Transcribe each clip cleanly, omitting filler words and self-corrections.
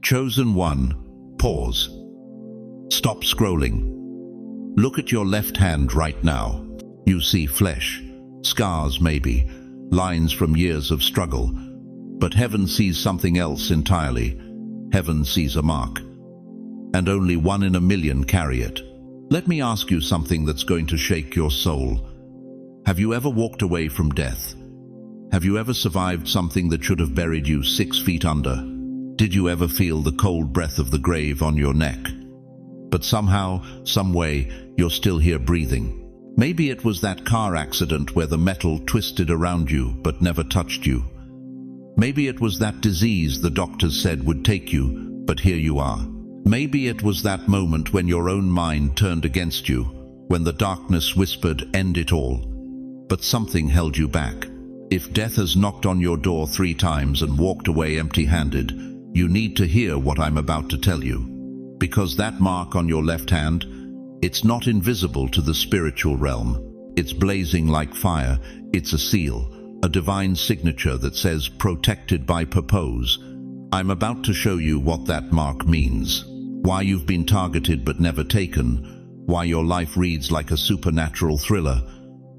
Chosen one, pause. Stop scrolling. Look at your left hand right now. You see flesh, scars maybe, lines from years of struggle. But heaven sees something else entirely. Heaven sees a mark. And only 1 in a million carry it. Let me ask you something that's going to shake your soul. Have you ever walked away from death? Have you ever survived something that should have buried you 6 feet under? Did you ever feel the cold breath of the grave on your neck? But somehow, some way, you're still here breathing. Maybe it was that car accident where the metal twisted around you but never touched you. Maybe it was that disease the doctors said would take you, but here you are. Maybe it was that moment when your own mind turned against you, when the darkness whispered, "End it all." But something held you back. If death has knocked on your door 3 times and walked away empty-handed, you need to hear what I'm about to tell you. Because that mark on your left hand, it's not invisible to the spiritual realm. It's blazing like fire. It's a seal, a divine signature that says protected by purpose. I'm about to show you what that mark means, why you've been targeted but never taken, why your life reads like a supernatural thriller.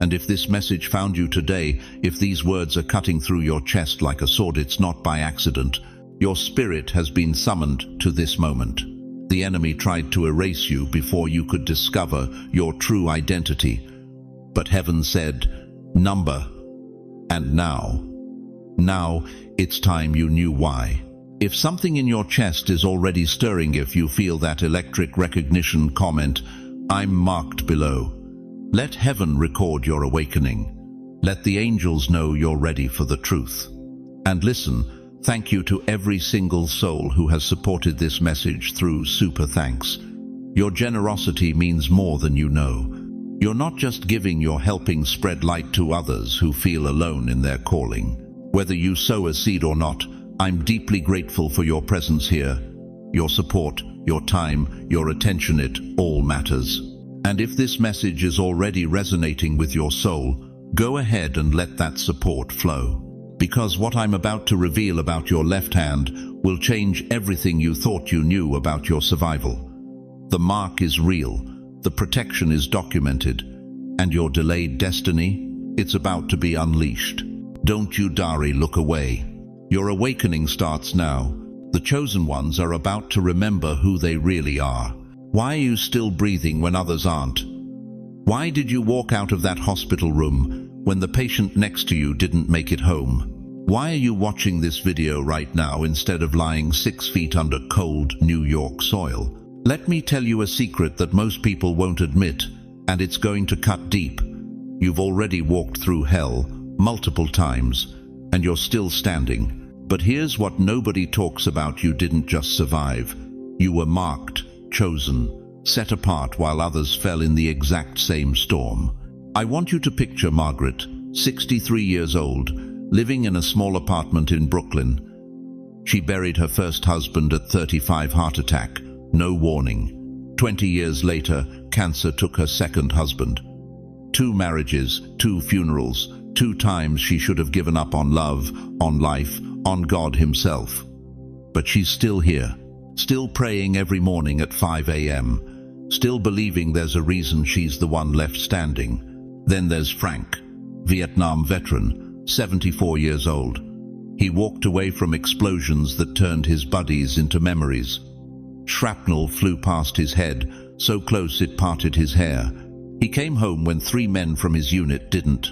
And if this message found you today, if these words are cutting through your chest like a sword, it's not by accident. Your spirit has been summoned to this moment. The enemy tried to erase you before you could discover your true identity. But heaven said, "Number." And now it's time you knew why. If something in your chest is already stirring, if you feel that electric recognition, comment, "I'm marked" below. Let heaven record your awakening. Let the angels know you're ready for the truth. And listen, thank you to every single soul who has supported this message through super thanks. Your generosity means more than you know. You're not just giving, you're helping spread light to others who feel alone in their calling. Whether you sow a seed or not, I'm deeply grateful for your presence here. Your support, your time, your attention, it all matters. And if this message is already resonating with your soul, go ahead and let that support flow. Because what I'm about to reveal about your left hand will change everything you thought you knew about your survival. The mark is real. The protection is documented, and your delayed destiny, it's about to be unleashed. Don't you dare look away. Your awakening starts now. The chosen ones are about to remember who they really are. Why are you still breathing when others aren't? Why did you walk out of that hospital room when the patient next to you didn't make it home? Why are you watching this video right now instead of lying 6 feet under cold New York soil? Let me tell you a secret that most people won't admit, and it's going to cut deep. You've already walked through hell multiple times, and you're still standing. But here's what nobody talks about: you didn't just survive. You were marked, chosen, set apart while others fell in the exact same storm. I want you to picture Margaret, 63 years old, living in a small apartment in Brooklyn. She buried her first husband at 35, heart attack. No warning. 20 years later, cancer took her second husband. 2 marriages, 2 funerals, 2 times she should have given up on love, on life, on God himself. But she's still here, still praying every morning at 5 a.m., still believing there's a reason she's the one left standing. Then there's Frank, Vietnam veteran, 74 years old. He walked away from explosions that turned his buddies into memories. Shrapnel flew past his head, so close it parted his hair. He came home when 3 men from his unit didn't.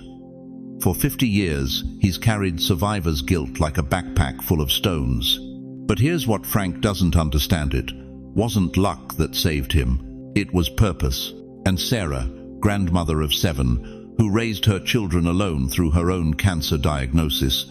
For 50 years, he's carried survivor's guilt like a backpack full of stones. But here's what Frank doesn't understand: it wasn't luck that saved him. It was purpose. And Sarah, grandmother of 7, who raised her children alone through her own cancer diagnosis.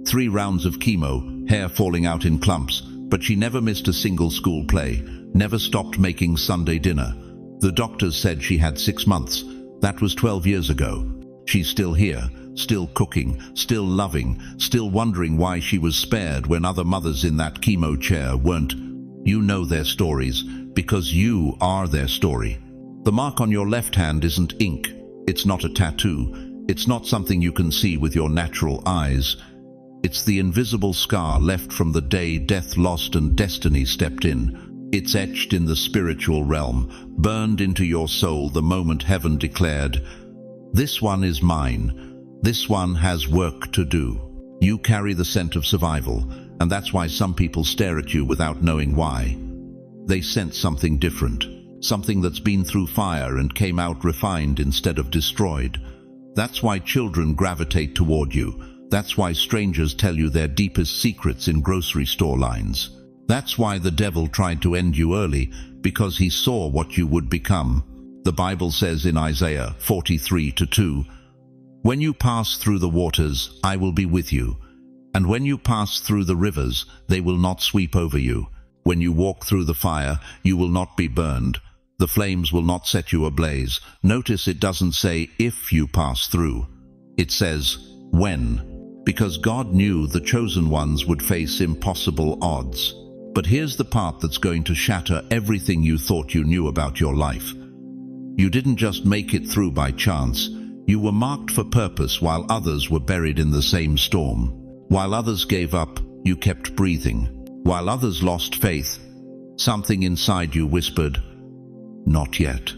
3 rounds of chemo, hair falling out in clumps, but she never missed a single school play, never stopped making Sunday dinner. The doctors said she had 6 months. That was 12 years ago. She's still here, still cooking, still loving, still wondering why she was spared when other mothers in that chemo chair weren't. You know their stories, because you are their story. The mark on your left hand isn't ink. It's not a tattoo. It's not something you can see with your natural eyes. It's the invisible scar left from the day death lost and destiny stepped in. It's etched in the spiritual realm, burned into your soul the moment heaven declared, "This one is mine. This one has work to do." You carry the scent of survival, and that's why some people stare at you without knowing why. They sense something different, something that's been through fire and came out refined instead of destroyed. That's why children gravitate toward you. That's why strangers tell you their deepest secrets in grocery store lines. That's why the devil tried to end you early, because he saw what you would become. The Bible says in Isaiah 43:2, "When you pass through the waters, I will be with you. And when you pass through the rivers, they will not sweep over you. When you walk through the fire, you will not be burned. The flames will not set you ablaze." Notice it doesn't say if you pass through. It says when, because God knew the chosen ones would face impossible odds. But here's the part that's going to shatter everything you thought you knew about your life. You didn't just make it through by chance. You were marked for purpose while others were buried in the same storm. While others gave up, you kept breathing. While others lost faith, something inside you whispered, "Not yet.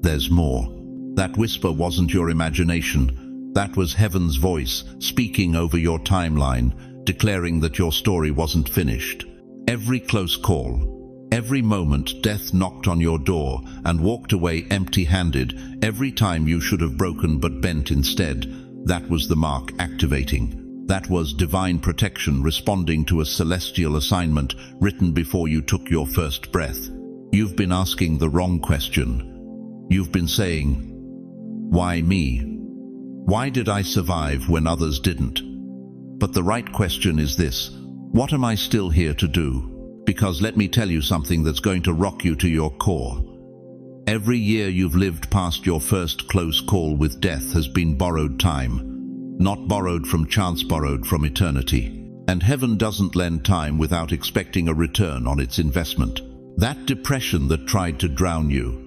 There's more." That whisper wasn't your imagination. That was heaven's voice speaking over your timeline, declaring that your story wasn't finished. Every close call, every moment death knocked on your door and walked away empty-handed, every time you should have broken but bent instead, that was the mark activating. That was divine protection responding to a celestial assignment written before you took your first breath. You've been asking the wrong question. You've been saying, "Why me? Why did I survive when others didn't?" But the right question is this: what am I still here to do? Because let me tell you something that's going to rock you to your core. Every year you've lived past your first close call with death has been borrowed time. Not borrowed from chance, borrowed from eternity. And heaven doesn't lend time without expecting a return on its investment. That depression that tried to drown you,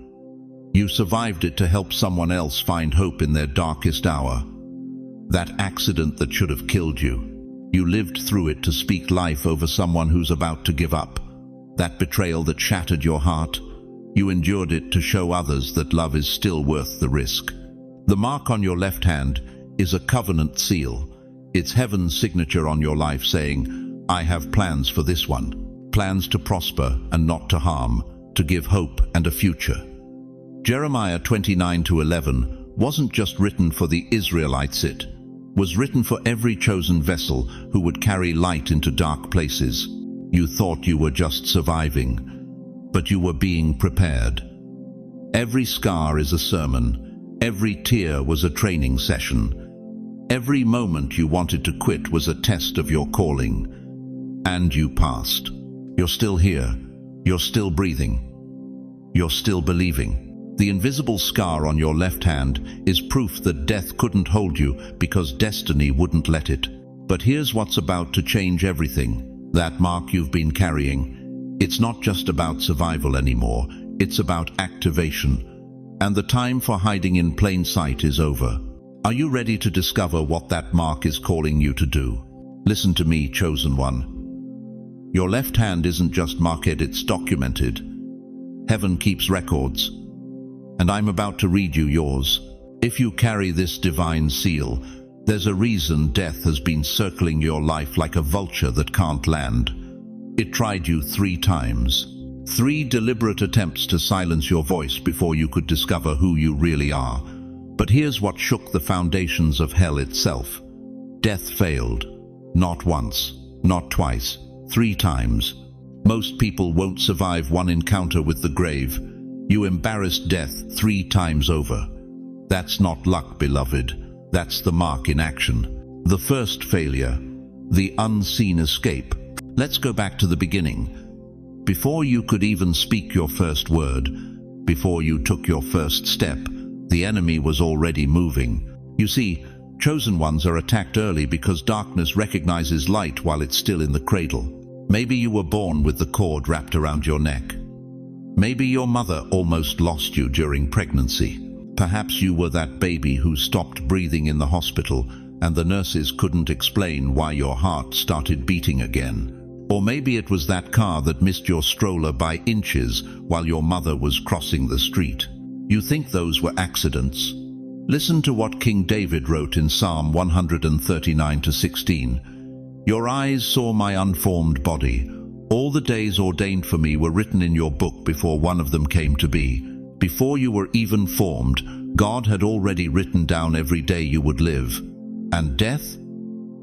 you survived it to help someone else find hope in their darkest hour. That accident that should have killed you, you lived through it to speak life over someone who's about to give up. That betrayal that shattered your heart, you endured it to show others that love is still worth the risk. The mark on your left hand is a covenant seal. It's heaven's signature on your life saying, "I have plans for this one." Plans to prosper and not to harm, to give hope and a future. Jeremiah 29:11 wasn't just written for the Israelites, it was written for every chosen vessel who would carry light into dark places. You thought you were just surviving, but you were being prepared. Every scar is a sermon. Every tear was a training session. Every moment you wanted to quit was a test of your calling. And you passed. You're still here. You're still breathing. You're still believing. The invisible scar on your left hand is proof that death couldn't hold you because destiny wouldn't let it. But here's what's about to change everything. That mark you've been carrying, it's not just about survival anymore. It's about activation. And the time for hiding in plain sight is over. Are you ready to discover what that mark is calling you to do? Listen to me, chosen one. Your left hand isn't just marked, it's documented. Heaven keeps records. And I'm about to read you yours. If you carry this divine seal, there's a reason death has been circling your life like a vulture that can't land. It tried you 3 times. 3 deliberate attempts to silence your voice before you could discover who you really are. But here's what shook the foundations of hell itself. Death failed. Not once, not twice, 3 times. Most people won't survive one encounter with the grave. You embarrassed death 3 times over. That's not luck, beloved. That's the mark in action. The first failure, the unseen escape. Let's go back to the beginning. Before you could even speak your first word, before you took your first step, the enemy was already moving. You see, chosen ones are attacked early because darkness recognizes light while it's still in the cradle. Maybe you were born with the cord wrapped around your neck. Maybe your mother almost lost you during pregnancy. Perhaps you were that baby who stopped breathing in the hospital and the nurses couldn't explain why your heart started beating again. Or maybe it was that car that missed your stroller by inches while your mother was crossing the street. You think those were accidents? Listen to what King David wrote in Psalm 139:16. Your eyes saw my unformed body. All the days ordained for me were written in your book before one of them came to be. Before you were even formed, God had already written down every day you would live. And death?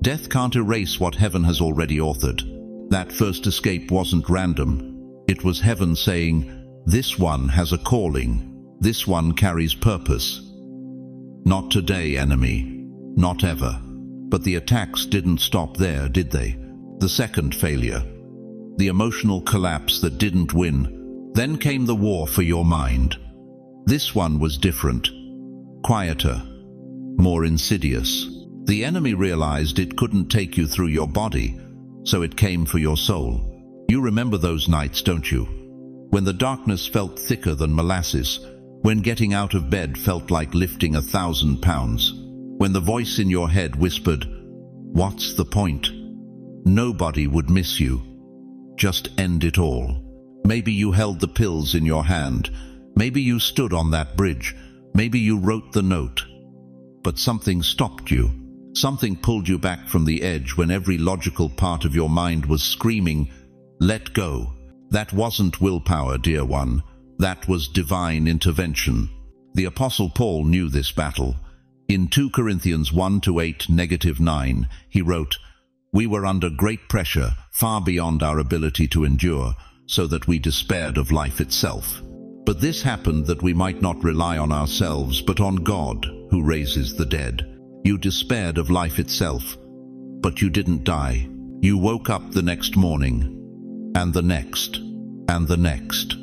Death can't erase what heaven has already authored. That first escape wasn't random. It was heaven saying, this one has a calling. This one carries purpose. Not today, enemy. Not ever. But the attacks didn't stop there, did they? The second failure. The emotional collapse that didn't win. Then came the war for your mind. This one was different. Quieter. More insidious. The enemy realized it couldn't take you through your body, so it came for your soul. You remember those nights, don't you? When the darkness felt thicker than molasses, when getting out of bed felt like lifting 1,000 pounds, when the voice in your head whispered, what's the point? Nobody would miss you. Just end it all. Maybe you held the pills in your hand. Maybe you stood on that bridge. Maybe you wrote the note. But something stopped you. Something pulled you back from the edge when every logical part of your mind was screaming, let go. That wasn't willpower, dear one. That was divine intervention. The Apostle Paul knew this battle. In 2 Corinthians 1:8-9, he wrote, we were under great pressure, far beyond our ability to endure, so that we despaired of life itself. But this happened that we might not rely on ourselves, but on God, who raises the dead. You despaired of life itself, but you didn't die. You woke up the next morning, and the next, and the next.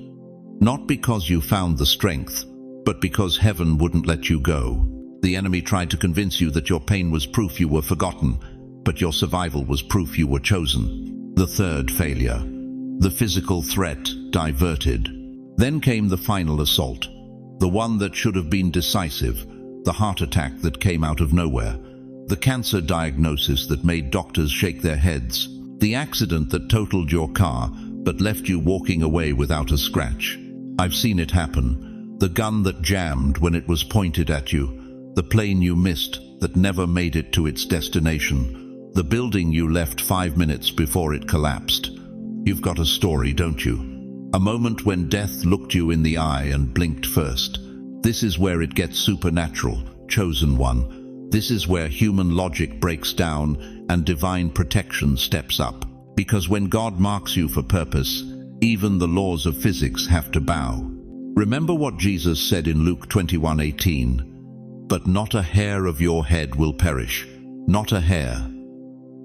Not because you found the strength, but because heaven wouldn't let you go. The enemy tried to convince you that your pain was proof you were forgotten, but your survival was proof you were chosen. The third failure. The physical threat diverted. Then came the final assault, the one that should have been decisive, the heart attack that came out of nowhere, the cancer diagnosis that made doctors shake their heads, the accident that totaled your car but left you walking away without a scratch. I've seen it happen. The gun that jammed when it was pointed at you, the plane you missed that never made it to its destination, the building you left 5 minutes before it collapsed. You've got a story, don't you? A moment when death looked you in the eye and blinked first. This is where it gets supernatural, chosen one. This is where human logic breaks down and divine protection steps up. Because when God marks you for purpose, even the laws of physics have to bow. Remember what Jesus said in Luke 21:18, but not a hair of your head will perish, not a hair.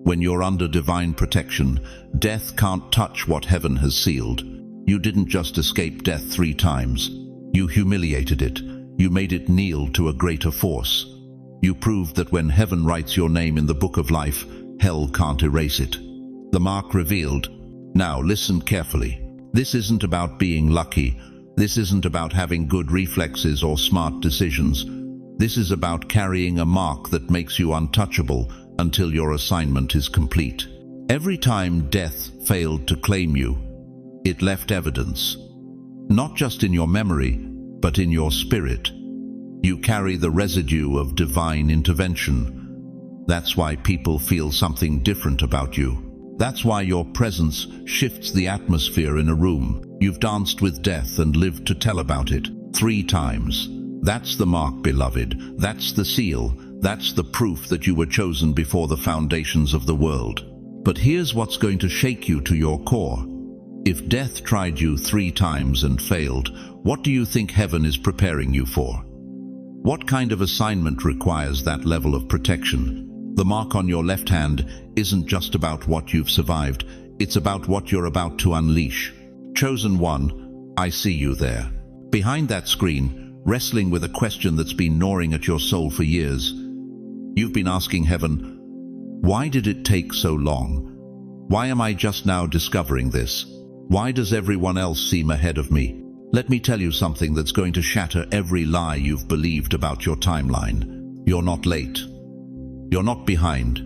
When you're under divine protection, death can't touch what heaven has sealed. You didn't just escape death 3 times. You humiliated it. You made it kneel to a greater force. You proved that when heaven writes your name in the book of life, hell can't erase it. The mark revealed. Now listen carefully. This isn't about being lucky. This isn't about having good reflexes or smart decisions. This is about carrying a mark that makes you untouchable until your assignment is complete. Every time death failed to claim you, it left evidence. Not just in your memory, but in your spirit. You carry the residue of divine intervention. That's why people feel something different about you. That's why your presence shifts the atmosphere in a room. You've danced with death and lived to tell about it 3 times. That's the mark, beloved. That's the seal. That's the proof that you were chosen before the foundations of the world. But here's what's going to shake you to your core. If death tried you 3 times and failed, what do you think heaven is preparing you for? What kind of assignment requires that level of protection? The mark on your left hand isn't just about what you've survived. It's about what you're about to unleash. Chosen one, I see you there. Behind that screen, wrestling with a question that's been gnawing at your soul for years. You've been asking heaven, why did it take so long? Why am I just now discovering this? Why does everyone else seem ahead of me? Let me tell you something that's going to shatter every lie you've believed about your timeline. You're not late. You're not behind.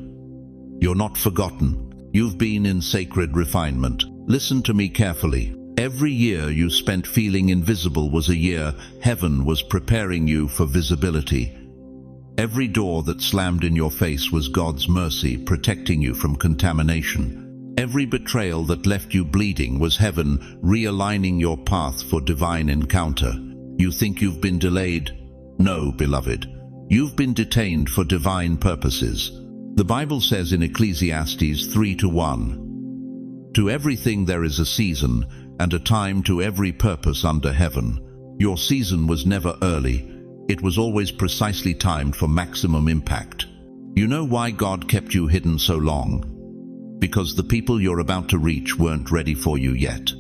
You're not forgotten. You've been in sacred refinement. Listen to me carefully. Every year you spent feeling invisible was a year heaven was preparing you for visibility. Every door that slammed in your face was God's mercy protecting you from contamination. Every betrayal that left you bleeding was heaven realigning your path for divine encounter. You think you've been delayed? No, beloved. You've been detained for divine purposes. The Bible says in Ecclesiastes 3:1, "To everything there is a season, and a time to every purpose under heaven." Your season was never early. It was always precisely timed for maximum impact. You know why God kept you hidden so long? Because the people you're about to reach weren't ready for you yet.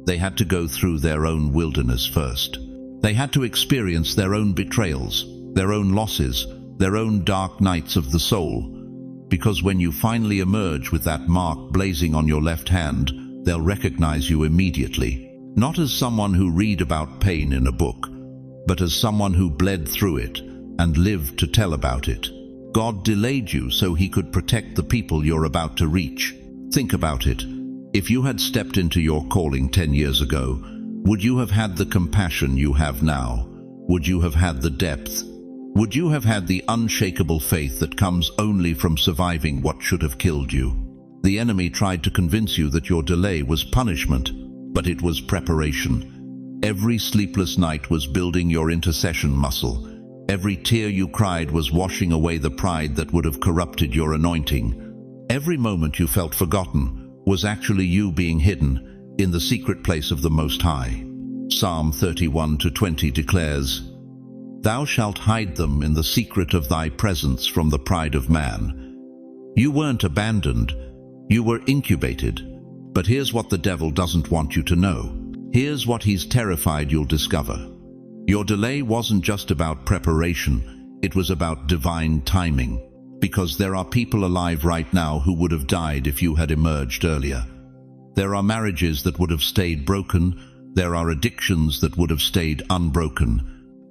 They had to go through their own wilderness first. They had to experience their own betrayals, their own losses, their own dark nights of the soul. Because when you finally emerge with that mark blazing on your left hand, they'll recognize you immediately. Not as someone who read about pain in a book, but as someone who bled through it and lived to tell about it. God delayed you so he could protect the people you're about to reach. Think about it. If you had stepped into your calling 10 years ago, would you have had the compassion you have now? Would you have had the depth? Would you have had the unshakable faith that comes only from surviving what should have killed you? The enemy tried to convince you that your delay was punishment, but it was preparation. Every sleepless night was building your intercession muscle. Every tear you cried was washing away the pride that would have corrupted your anointing. Every moment you felt forgotten was actually you being hidden in the secret place of the Most High. Psalm 31:20 declares, "Thou shalt hide them in the secret of thy presence from the pride of man." You weren't abandoned, you were incubated. But here's what the devil doesn't want you to know. Here's what he's terrified you'll discover. Your delay wasn't just about preparation, it was about divine timing. Because there are people alive right now who would have died if you had emerged earlier. There are marriages that would have stayed broken, there are addictions that would have stayed unbroken,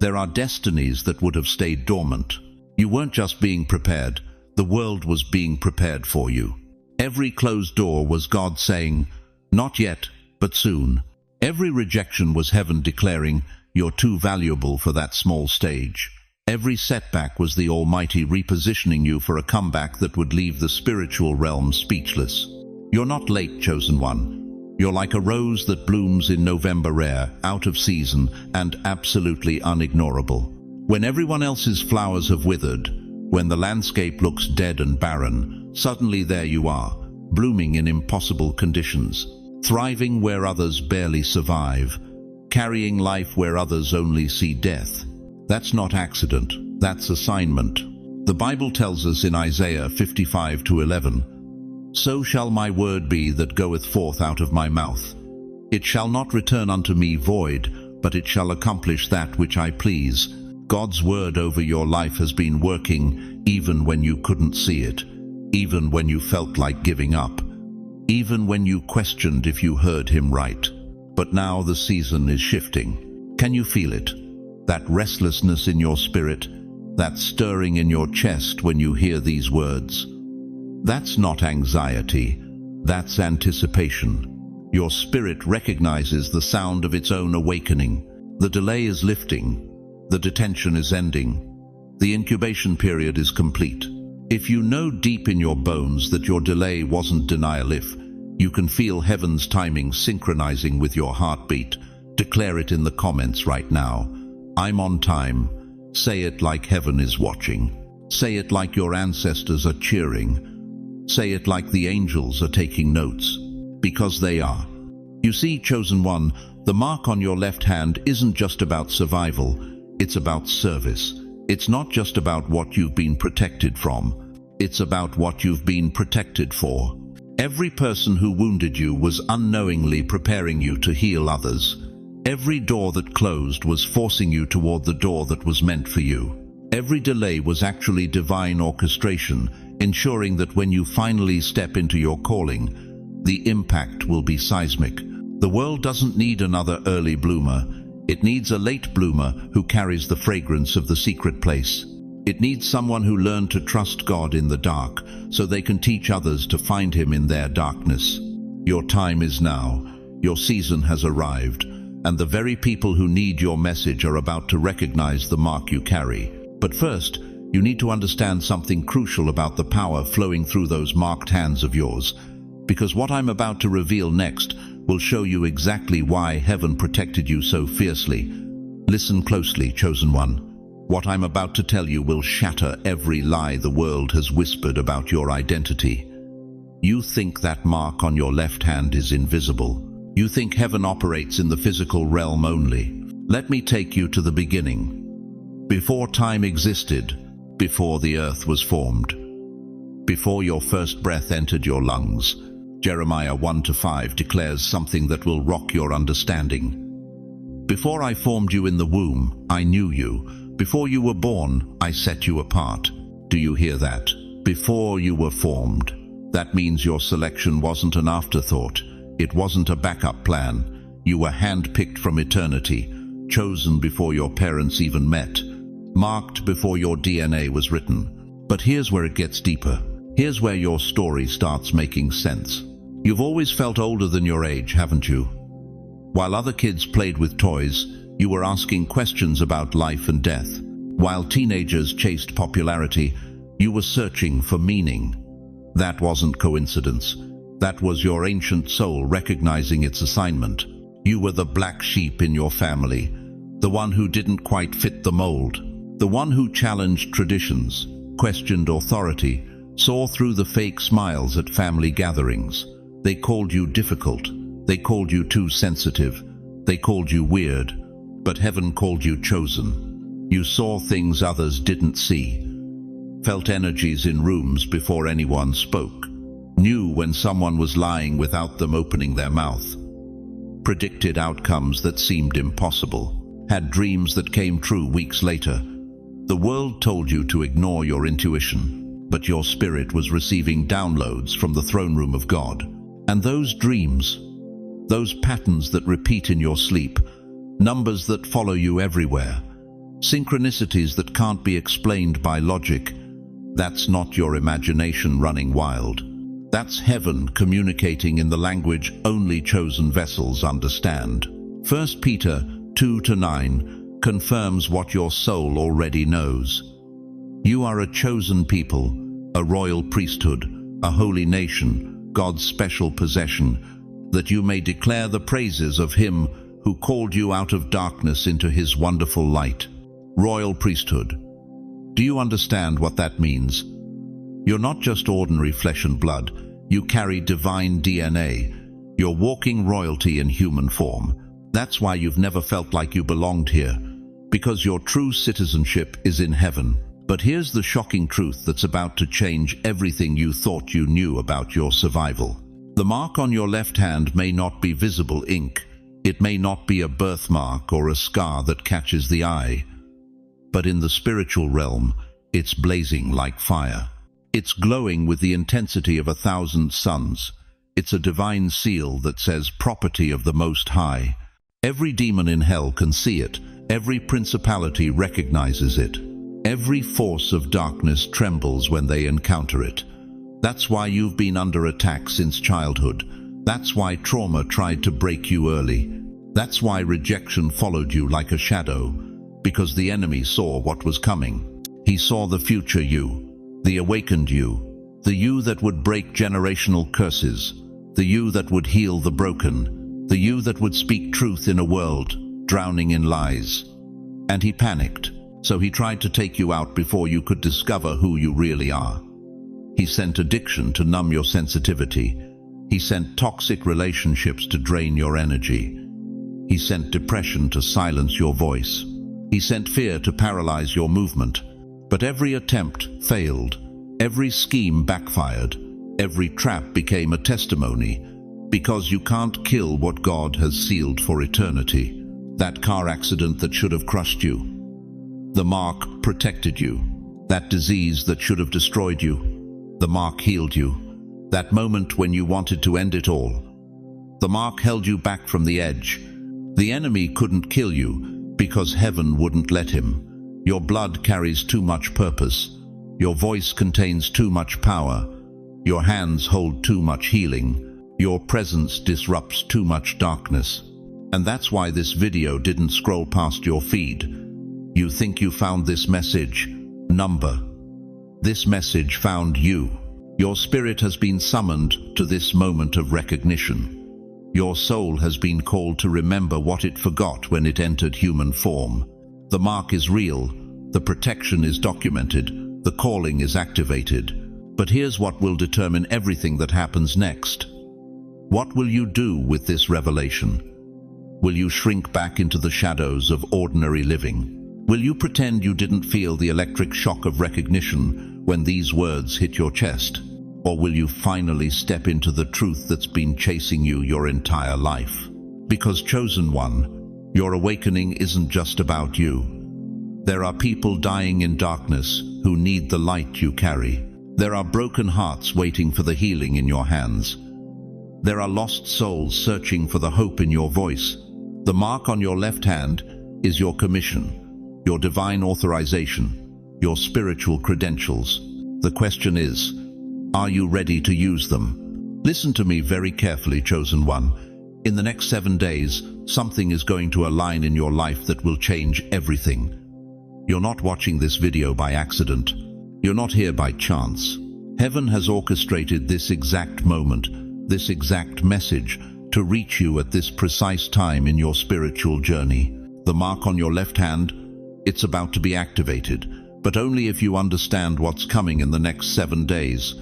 there are destinies that would have stayed dormant. You weren't just being prepared, the world was being prepared for you. Every closed door was God saying, "Not yet, but soon." Every rejection was heaven declaring, "You're too valuable for that small stage." Every setback was the Almighty repositioning you for a comeback that would leave the spiritual realm speechless. You're not late, chosen one. You're like a rose that blooms in November air, out of season, and absolutely unignorable. When everyone else's flowers have withered, when the landscape looks dead and barren, suddenly there you are, blooming in impossible conditions, thriving where others barely survive, carrying life where others only see death. That's not accident, that's assignment. The Bible tells us in Isaiah 55:11, "So shall my word be that goeth forth out of my mouth. It shall not return unto me void, but it shall accomplish that which I please." God's word over your life has been working even when you couldn't see it, even when you felt like giving up, even when you questioned if you heard him right. But now the season is shifting. Can you feel it? That restlessness in your spirit, that stirring in your chest when you hear these words. That's not anxiety, that's anticipation. Your spirit recognizes the sound of its own awakening. The delay is lifting, the detention is ending, the incubation period is complete. If you know deep in your bones that your delay wasn't denial, if you can feel heaven's timing synchronizing with your heartbeat, declare it in the comments right now. I'm on time. Say it like heaven is watching. Say it like your ancestors are cheering. Say it like the angels are taking notes. Because they are. You see, chosen one, the mark on your left hand isn't just about survival, it's about service. It's not just about what you've been protected from, it's about what you've been protected for. Every person who wounded you was unknowingly preparing you to heal others. Every door that closed was forcing you toward the door that was meant for you. Every delay was actually divine orchestration, ensuring that when you finally step into your calling, the impact will be seismic. The world doesn't need another early bloomer. It needs a late bloomer who carries the fragrance of the secret place. It needs someone who learned to trust God in the dark, so they can teach others to find Him in their darkness. Your time is now. Your season has arrived, and the very people who need your message are about to recognize the mark you carry. But first, you need to understand something crucial about the power flowing through those marked hands of yours, because what I'm about to reveal next will show you exactly why heaven protected you so fiercely. Listen closely, chosen one. What I'm about to tell you will shatter every lie the world has whispered about your identity. You think that mark on your left hand is invisible. You think heaven operates in the physical realm only. Let me take you to the beginning. Before time existed, before the earth was formed, before your first breath entered your lungs, Jeremiah 1-5 declares something that will rock your understanding. Before I formed you in the womb, I knew you. Before you were born, I set you apart. Do you hear that? Before you were formed. That means your selection wasn't an afterthought. It wasn't a backup plan. You were handpicked from eternity, chosen before your parents even met, marked before your DNA was written. But here's where it gets deeper. Here's where your story starts making sense. You've always felt older than your age, haven't you? While other kids played with toys, you were asking questions about life and death. While teenagers chased popularity, you were searching for meaning. That wasn't coincidence. That was your ancient soul recognizing its assignment. You were the black sheep in your family, the one who didn't quite fit the mold, the one who challenged traditions, questioned authority, saw through the fake smiles at family gatherings. They called you difficult. They called you too sensitive. They called you weird. But heaven called you chosen. You saw things others didn't see, felt energies in rooms before anyone spoke, knew when someone was lying without them opening their mouth, predicted outcomes that seemed impossible, had dreams that came true weeks later. The world told you to ignore your intuition, but your spirit was receiving downloads from the throne room of God. And those dreams, those patterns that repeat in your sleep, numbers that follow you everywhere, synchronicities that can't be explained by logic, that's not your imagination running wild. That's heaven communicating in the language only chosen vessels understand. 1 Peter 2-9 confirms what your soul already knows. You are a chosen people, a royal priesthood, a holy nation, God's special possession, that you may declare the praises of Him who called you out of darkness into His wonderful light. Royal priesthood. Do you understand what that means? You're not just ordinary flesh and blood. You carry divine DNA. You're walking royalty in human form. That's why you've never felt like you belonged here, because your true citizenship is in heaven. But here's the shocking truth that's about to change everything you thought you knew about your survival. The mark on your left hand may not be visible ink. It may not be a birthmark or a scar that catches the eye. But in the spiritual realm, it's blazing like fire. It's glowing with the intensity of 1,000 suns. It's a divine seal that says property of the Most High. Every demon in hell can see it. Every principality recognizes it. Every force of darkness trembles when they encounter it. That's why you've been under attack since childhood. That's why trauma tried to break you early. That's why rejection followed you like a shadow, because the enemy saw what was coming. He saw the future you, the awakened you, the you that would break generational curses, the you that would heal the broken, the you that would speak truth in a world drowning in lies. And he panicked, so he tried to take you out before you could discover who you really are. He sent addiction to numb your sensitivity. He sent toxic relationships to drain your energy. He sent depression to silence your voice. He sent fear to paralyze your movement. But every attempt failed. Every scheme backfired. Every trap became a testimony, because you can't kill what God has sealed for eternity. That car accident that should have crushed you. The mark protected you. That disease that should have destroyed you. The mark healed you. That moment when you wanted to end it all. The mark held you back from the edge. The enemy couldn't kill you because heaven wouldn't let him. Your blood carries too much purpose. Your voice contains too much power. Your hands hold too much healing. Your presence disrupts too much darkness. And that's why this video didn't scroll past your feed. You think you found this message? Number. This message found you. Your spirit has been summoned to this moment of recognition. Your soul has been called to remember what it forgot when it entered human form. The mark is real, the protection is documented, the calling is activated. But here's what will determine everything that happens next. What will you do with this revelation? Will you shrink back into the shadows of ordinary living? Will you pretend you didn't feel the electric shock of recognition when these words hit your chest? Or will you finally step into the truth that's been chasing you your entire life? Because, chosen one, your awakening isn't just about you. There are people dying in darkness who need the light you carry. There are broken hearts waiting for the healing in your hands. There are lost souls searching for the hope in your voice. The mark on your left hand is your commission, your divine authorization, your spiritual credentials. The question is, are you ready to use them? Listen to me very carefully, chosen one. In the next 7 days, something is going to align in your life that will change everything. You're not watching this video by accident. You're not here by chance. Heaven has orchestrated this exact moment, this exact message, to reach you at this precise time in your spiritual journey. The mark on your left hand, it's about to be activated, but only if you understand what's coming in the next 7 days.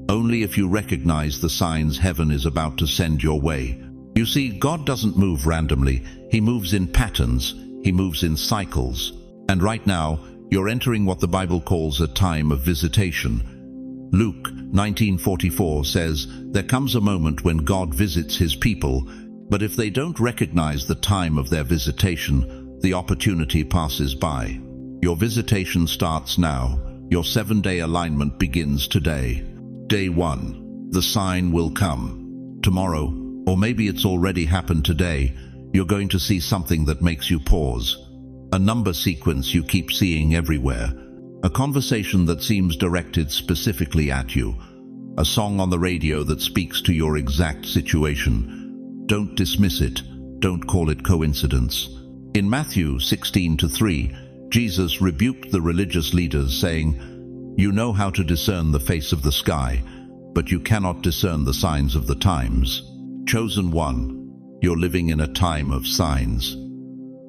Only if you recognize the signs heaven is about to send your way. You see, God doesn't move randomly. He moves in patterns. He moves in cycles. And right now, you're entering what the Bible calls a time of visitation. Luke 19:44 says, "There comes a moment when God visits his people, but if they don't recognize the time of their visitation, the opportunity passes by." Your visitation starts now. Your 7-day alignment begins today. Day 1. The sign will come. Tomorrow, or maybe it's already happened today, you're going to see something that makes you pause. A number sequence you keep seeing everywhere. A conversation that seems directed specifically at you. A song on the radio that speaks to your exact situation. Don't dismiss it. Don't call it coincidence. In Matthew 16:3, Jesus rebuked the religious leaders, saying, "You know how to discern the face of the sky, but you cannot discern the signs of the times." Chosen one, you're living in a time of signs.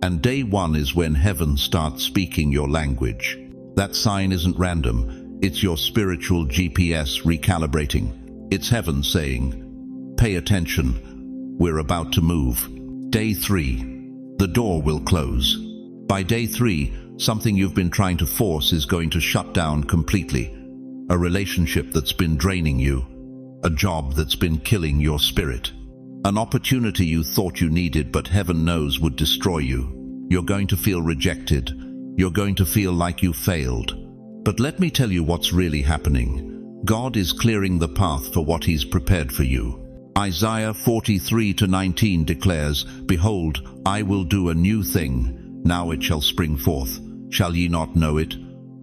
And day 1 is when heaven starts speaking your language. That sign isn't random. It's your spiritual GPS recalibrating. It's heaven saying, "Pay attention. We're about to move." Day 3. The door will close. By day 3, something you've been trying to force is going to shut down completely. A relationship that's been draining you. A job that's been killing your spirit. An opportunity you thought you needed but heaven knows would destroy you. You're going to feel rejected. You're going to feel like you failed. But let me tell you what's really happening. God is clearing the path for what he's prepared for you. Isaiah 43:19 declares, "Behold, I will do a new thing. Now it shall spring forth. Shall ye not know it?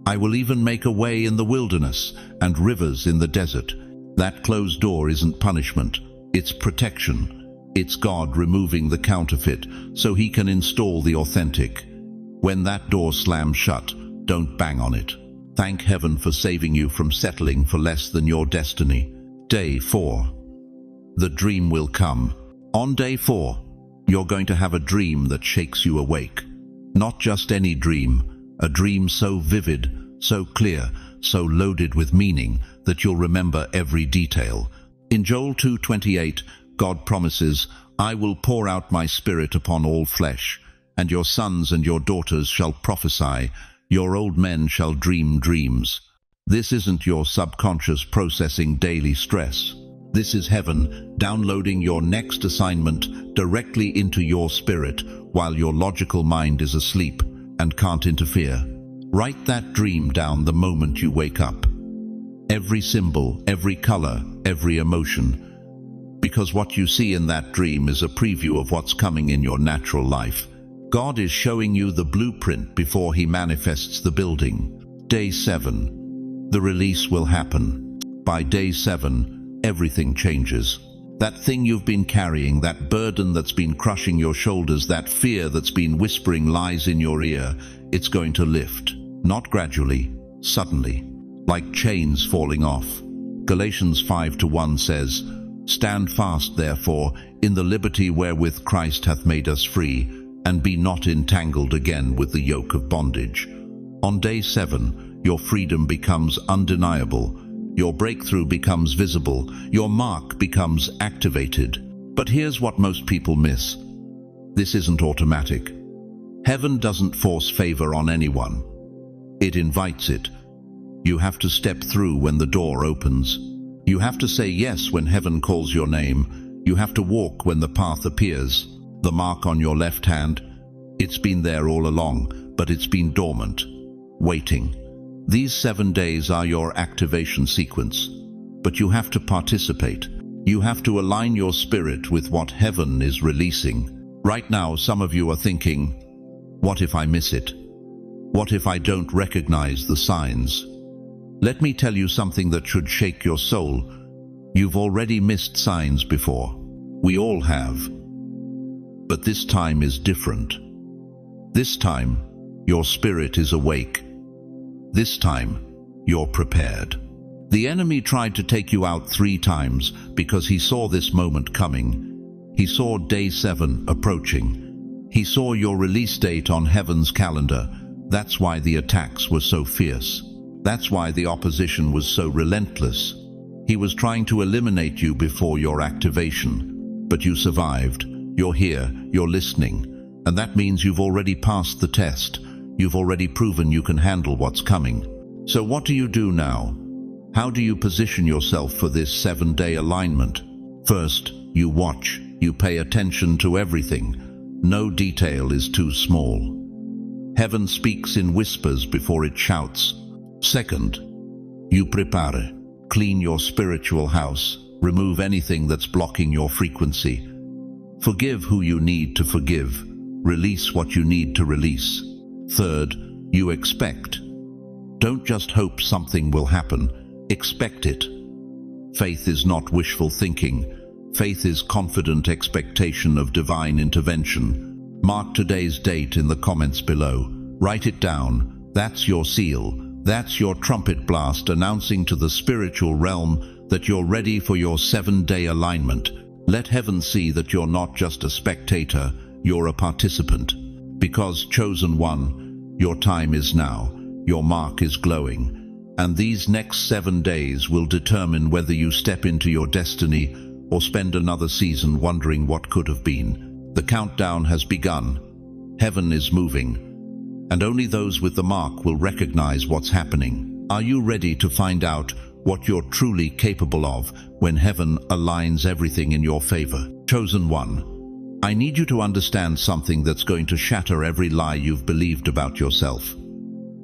I will even make a way in the wilderness and rivers in the desert." That closed door isn't punishment. It's protection. It's God removing the counterfeit so he can install the authentic. When that door slams shut, don't bang on it. Thank heaven for saving you from settling for less than your destiny. Day 4. The dream will come. On day 4, you're going to have a dream that shakes you awake. Not just any dream, a dream so vivid, so clear, so loaded with meaning that you'll remember every detail. In Joel 2:28, God promises, "I will pour out my spirit upon all flesh, and your sons and your daughters shall prophesy, your old men shall dream dreams." This isn't your subconscious processing daily stress. This is heaven downloading your next assignment directly into your spirit while your logical mind is asleep and can't interfere. Write that dream down the moment you wake up. Every symbol, every color, every emotion. Because what you see in that dream is a preview of what's coming in your natural life. God is showing you the blueprint before He manifests the building. Day 7. The release will happen. By day 7, everything changes. That thing you've been carrying, that burden that's been crushing your shoulders, that fear that's been whispering lies in your ear, it's going to lift. Not gradually, suddenly, like chains falling off. Galatians 5:1 says, "Stand fast, therefore, in the liberty wherewith Christ hath made us free, and be not entangled again with the yoke of bondage." On day 7, your freedom becomes undeniable. Your breakthrough becomes visible. Your mark becomes activated. But here's what most people miss. This isn't automatic. Heaven doesn't force favor on anyone. It invites it. You have to step through when the door opens. You have to say yes when heaven calls your name. You have to walk when the path appears. The mark on your left hand, it's been there all along, but it's been dormant, waiting. These 7 days are your activation sequence, but you have to participate. You have to align your spirit with what heaven is releasing. Right now, some of you are thinking, what if I miss it? What if I don't recognize the signs? Let me tell you something that should shake your soul. You've already missed signs before. We all have. But this time is different. This time, your spirit is awake. This time, you're prepared. The enemy tried to take you out 3 times because he saw this moment coming. He saw day 7 approaching. He saw your release date on heaven's calendar. That's why the attacks were so fierce. That's why the opposition was so relentless. He was trying to eliminate you before your activation. But you survived. You're here. You're listening. And that means you've already passed the test. You've already proven you can handle what's coming. So what do you do now? How do you position yourself for this 7-day alignment? First, you watch. You pay attention to everything. No detail is too small. Heaven speaks in whispers before it shouts. Second, you prepare. Clean your spiritual house. Remove anything that's blocking your frequency. Forgive who you need to forgive. Release what you need to release. Third, you expect. Don't just hope something will happen. Expect it. Faith is not wishful thinking. Faith is confident expectation of divine intervention. Mark today's date in the comments below. Write it down. That's your seal. That's your trumpet blast announcing to the spiritual realm that you're ready for your 7-day alignment. Let heaven see that you're not just a spectator, you're a participant. Because, chosen one, your time is now, your mark is glowing, and these next 7 days will determine whether you step into your destiny or spend another season wondering what could have been. The countdown has begun. Heaven is moving, and only those with the mark will recognize what's happening. Are you ready to find out what you're truly capable of when heaven aligns everything in your favor? Chosen one, I need you to understand something that's going to shatter every lie you've believed about yourself.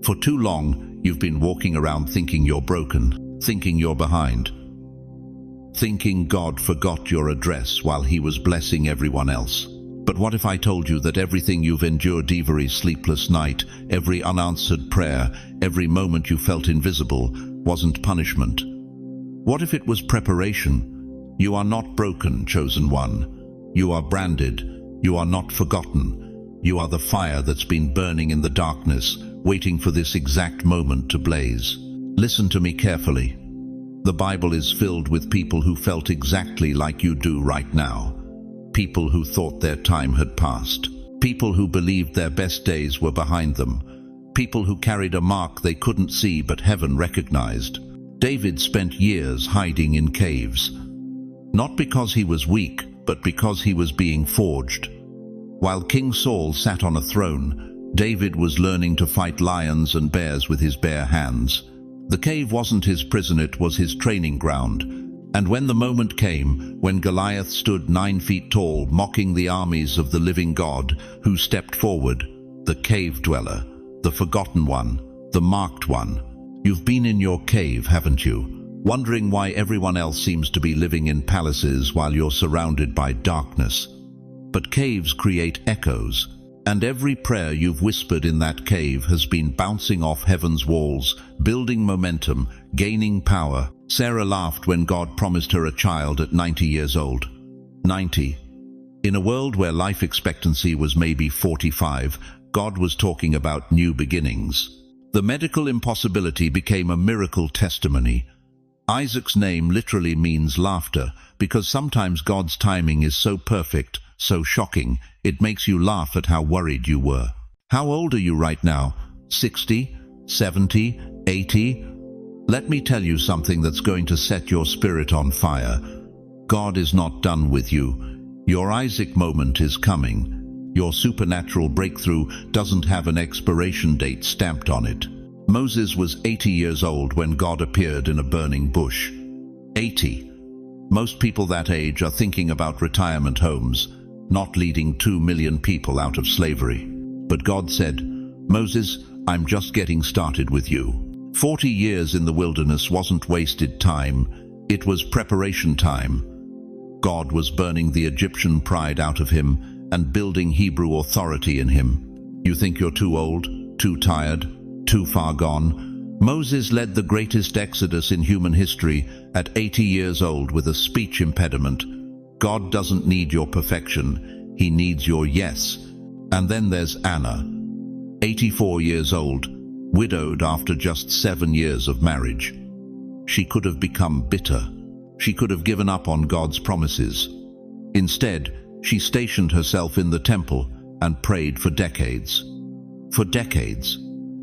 For too long, you've been walking around thinking you're broken, thinking you're behind, thinking God forgot your address while He was blessing everyone else. But what if I told you that everything you've endured, every sleepless night, every unanswered prayer, every moment you felt invisible, wasn't punishment? What if it was preparation? You are not broken, chosen one. You are branded. You are not forgotten. You are the fire that's been burning in the darkness, waiting for this exact moment to blaze. Listen to me carefully. The Bible is filled with people who felt exactly like you do right now. People who thought their time had passed. People who believed their best days were behind them. People who carried a mark they couldn't see but heaven recognized. David spent years hiding in caves. Not because he was weak, but because he was being forged. While King Saul sat on a throne, David was learning to fight lions and bears with his bare hands. The cave wasn't his prison, it was his training ground. And when the moment came, when Goliath stood 9 feet tall, mocking the armies of the living God, who stepped forward? The cave dweller, the forgotten one, the marked one. You've been in your cave, haven't you? Wondering why everyone else seems to be living in palaces while you're surrounded by darkness. But caves create echoes. And every prayer you've whispered in that cave has been bouncing off heaven's walls, building momentum, gaining power. Sarah laughed when God promised her a child at 90 years old. 90. In a world where life expectancy was maybe 45, God was talking about new beginnings. The medical impossibility became a miracle testimony. Isaac's name literally means laughter, because sometimes God's timing is so perfect, so shocking, it makes you laugh at how worried you were. How old are you right now? 60? 70? 80? Let me tell you something that's going to set your spirit on fire. God is not done with you. Your Isaac moment is coming. Your supernatural breakthrough doesn't have an expiration date stamped on it. Moses was 80 years old when God appeared in a burning bush. 80. Most people that age are thinking about retirement homes, not leading 2 million people out of slavery. But God said, "Moses, I'm just getting started with you." 40 years in the wilderness wasn't wasted time, it was preparation time. God was burning the Egyptian pride out of him and building Hebrew authority in him. You think you're too old, too tired, too far gone? Moses led the greatest exodus in human history at 80 years old with a speech impediment. God doesn't need your perfection, he needs your yes. And then there's Anna, 84 years old, widowed after just 7 years of marriage. She could have become bitter. She could have given up on God's promises. Instead, she stationed herself in the temple and prayed for decades. For decades.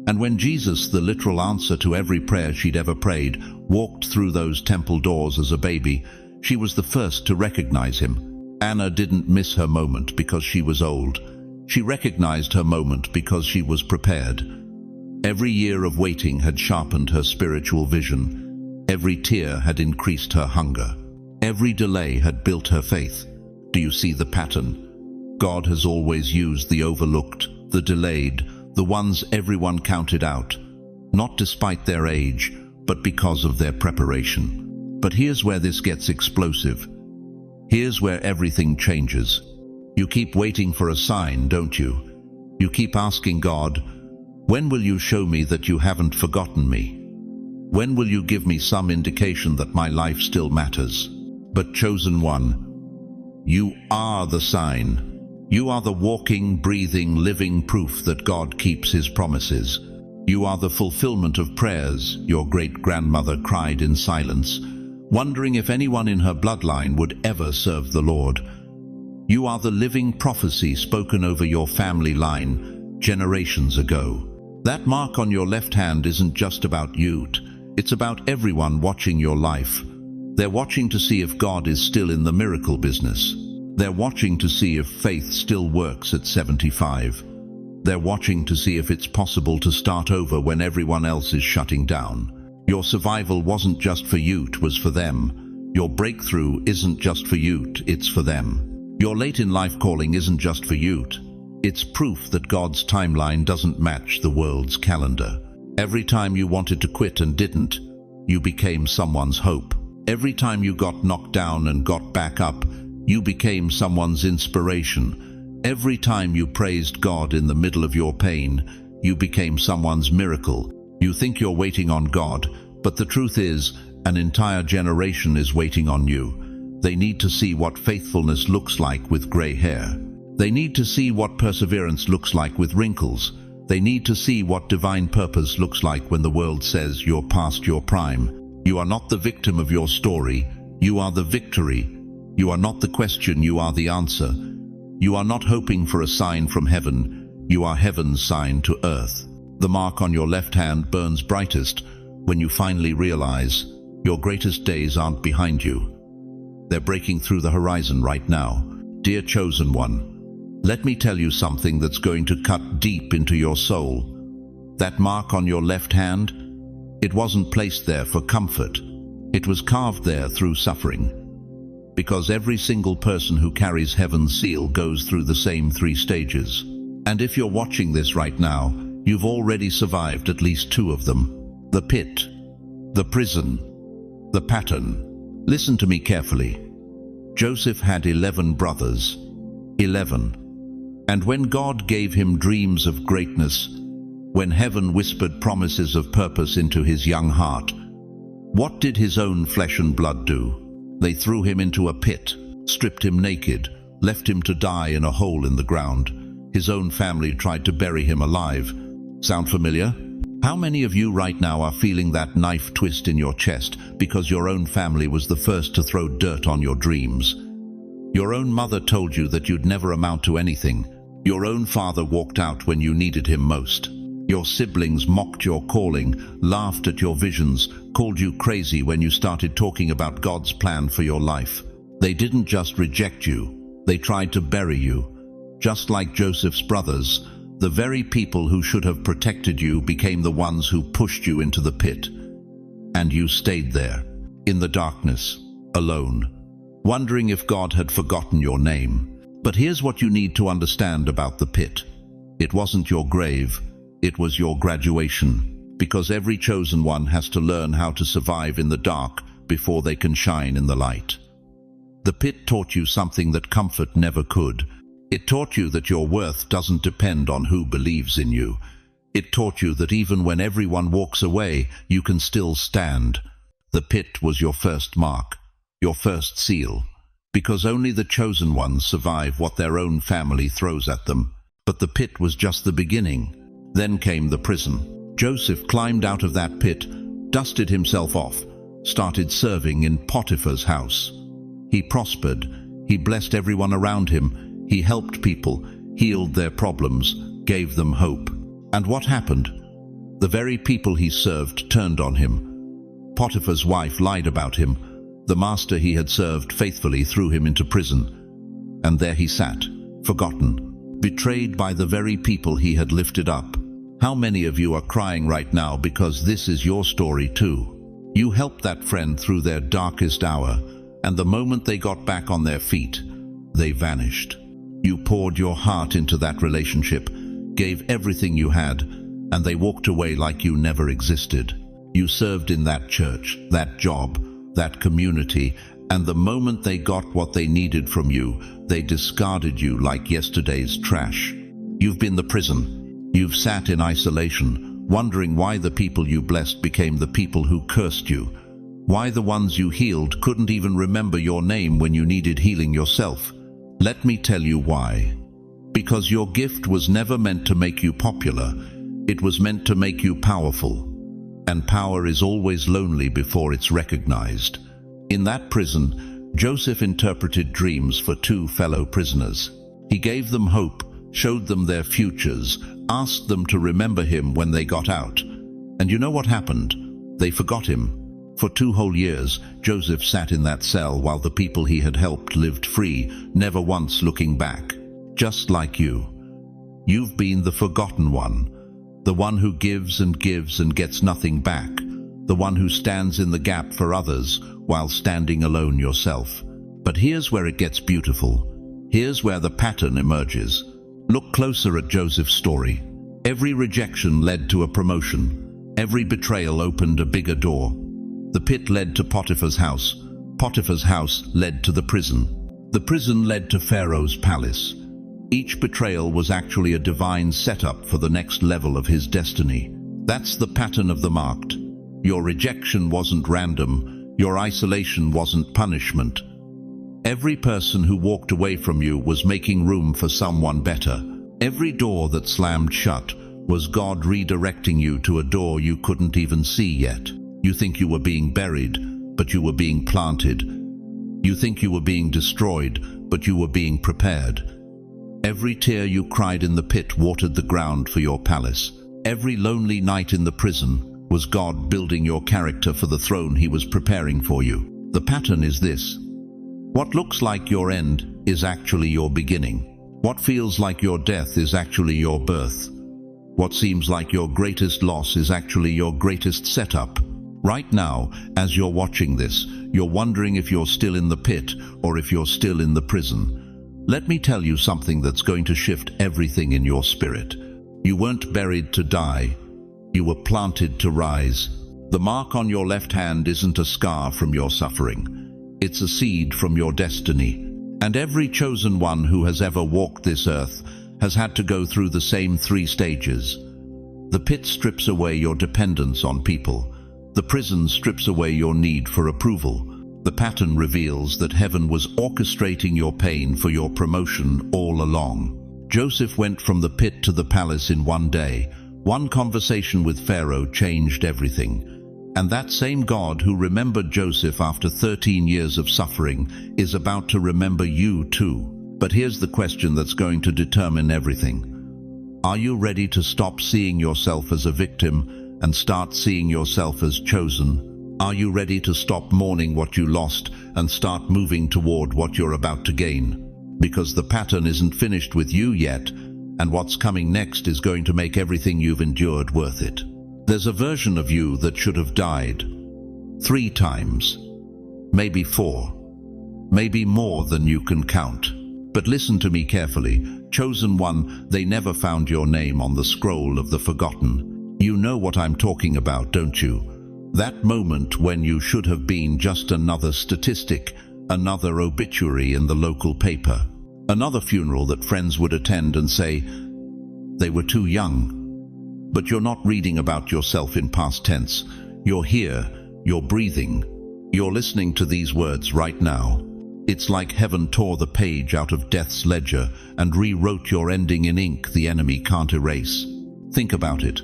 And when Jesus, the literal answer to every prayer she'd ever prayed, walked through those temple doors as a baby, she was the first to recognize him. Anna didn't miss her moment because she was old. She recognized her moment because she was prepared. Every year of waiting had sharpened her spiritual vision. Every tear had increased her hunger. Every delay had built her faith. Do you see the pattern? God has always used the overlooked, the delayed, the ones everyone counted out, not despite their age, but because of their preparation. But here's where this gets explosive. Here's where everything changes. You keep waiting for a sign, don't you? You keep asking God, "When will you show me that you haven't forgotten me? When will you give me some indication that my life still matters?" But chosen one, you are the sign. You are the walking, breathing, living proof that God keeps his promises. You are the fulfillment of prayers your great-grandmother cried in silence, wondering if anyone in her bloodline would ever serve the Lord. You are the living prophecy spoken over your family line generations ago. That mark on your left hand isn't just about you. It's about everyone watching your life. They're watching to see if God is still in the miracle business. They're watching to see if faith still works at 75. They're watching to see if it's possible to start over when everyone else is shutting down. Your survival wasn't just for you, it was for them. Your breakthrough isn't just for you, it's for them. Your late in life calling isn't just for you. It's proof that God's timeline doesn't match the world's calendar. Every time you wanted to quit and didn't, you became someone's hope. Every time you got knocked down and got back up, you became someone's inspiration. Every time you praised God in the middle of your pain, you became someone's miracle. You think you're waiting on God, but the truth is, an entire generation is waiting on you. They need to see what faithfulness looks like with gray hair. They need to see what perseverance looks like with wrinkles. They need to see what divine purpose looks like when the world says you're past your prime. You are not the victim of your story. You are the victory. You are not the question, you are the answer. You are not hoping for a sign from heaven. You are heaven's sign to earth. The mark on your left hand burns brightest when you finally realize your greatest days aren't behind you. They're breaking through the horizon right now. Dear chosen one, let me tell you something that's going to cut deep into your soul. That mark on your left hand, it wasn't placed there for comfort. It was carved there through suffering. Because every single person who carries heaven's seal goes through the same 3 stages. And if you're watching this right now, you've already survived at least 2 of them. The pit, the prison, the pattern. Listen to me carefully. Joseph had 11 brothers. 11. And when God gave him dreams of greatness, when heaven whispered promises of purpose into his young heart, what did his own flesh and blood do? They threw him into a pit, stripped him naked, left him to die in a hole in the ground. His own family tried to bury him alive. Sound familiar? How many of you right now are feeling that knife twist in your chest because your own family was the first to throw dirt on your dreams? Your own mother told you that you'd never amount to anything. Your own father walked out when you needed him most. Your siblings mocked your calling, laughed at your visions, called you crazy when you started talking about God's plan for your life. They didn't just reject you, they tried to bury you. Just like Joseph's brothers, the very people who should have protected you became the ones who pushed you into the pit. And you stayed there, in the darkness, alone, wondering if God had forgotten your name. But here's what you need to understand about the pit. It wasn't your grave, it was your graduation. Because every chosen one has to learn how to survive in the dark before they can shine in the light. The pit taught you something that comfort never could. It taught you that your worth doesn't depend on who believes in you. It taught you that even when everyone walks away, you can still stand. The pit was your first mark, your first seal, because only the chosen ones survive what their own family throws at them. But the pit was just the beginning. Then came the prison. Joseph climbed out of that pit, dusted himself off, started serving in Potiphar's house. He prospered. He blessed everyone around him. He helped people, healed their problems, gave them hope. And what happened? The very people he served turned on him. Potiphar's wife lied about him. The master he had served faithfully threw him into prison. And there he sat, forgotten, betrayed by the very people he had lifted up. How many of you are crying right now because this is your story too? You helped that friend through their darkest hour, and the moment they got back on their feet, they vanished. You poured your heart into that relationship, gave everything you had, and they walked away like you never existed. You served in that church, that job, that community, and the moment they got what they needed from you, they discarded you like yesterday's trash. You've been the prison. You've sat in isolation, wondering why the people you blessed became the people who cursed you. Why the ones you healed couldn't even remember your name when you needed healing yourself. Let me tell you why. Because your gift was never meant to make you popular. It was meant to make you powerful. And power is always lonely before it's recognized. In that prison, Joseph interpreted dreams for two fellow prisoners. He gave them hope, showed them their futures, asked them to remember him when they got out. And you know what happened? They forgot him. For 2 whole years, Joseph sat in that cell while the people he had helped lived free, never once looking back. Just like you. You've been the forgotten one. The one who gives and gets nothing back. The one who stands in the gap for others while standing alone yourself. But here's where it gets beautiful. Here's where the pattern emerges. Look closer at Joseph's story. Every rejection led to a promotion. Every betrayal opened a bigger door. The pit led to Potiphar's house. Potiphar's house led to the prison. The prison led to Pharaoh's palace. Each betrayal was actually a divine setup for the next level of his destiny. That's the pattern of the marked. Your rejection wasn't random. Your isolation wasn't punishment. Every person who walked away from you was making room for someone better. Every door that slammed shut was God redirecting you to a door you couldn't even see yet. You think you were being buried, but you were being planted. You think you were being destroyed, but you were being prepared. Every tear you cried in the pit watered the ground for your palace. Every lonely night in the prison was God building your character for the throne he was preparing for you. The pattern is this. What looks like your end is actually your beginning. What feels like your death is actually your birth. What seems like your greatest loss is actually your greatest setup. Right now, as you're watching this, you're wondering if you're still in the pit or if you're still in the prison. Let me tell you something that's going to shift everything in your spirit. You weren't buried to die. You were planted to rise. The mark on your left hand isn't a scar from your suffering. It's a seed from your destiny. And every chosen one who has ever walked this earth has had to go through the same 3 stages. The pit strips away your dependence on people. The prison strips away your need for approval. The pattern reveals that heaven was orchestrating your pain for your promotion all along. Joseph went from the pit to the palace in one day. One conversation with Pharaoh changed everything. And that same God who remembered Joseph after 13 years of suffering is about to remember you too. But here's the question that's going to determine everything. Are you ready to stop seeing yourself as a victim and start seeing yourself as chosen? Are you ready to stop mourning what you lost and start moving toward what you're about to gain? Because the pattern isn't finished with you yet, and what's coming next is going to make everything you've endured worth it. There's a version of you that should have died 3 times, maybe 4, maybe more than you can count. But listen to me carefully. Chosen one, they never found your name on the scroll of the forgotten. You know what I'm talking about, don't you? That moment when you should have been just another statistic, another obituary in the local paper, another funeral that friends would attend and say, they were too young. But you're not reading about yourself in past tense. You're here, you're breathing, you're listening to these words right now. It's like heaven tore the page out of death's ledger and rewrote your ending in ink the enemy can't erase. Think about it.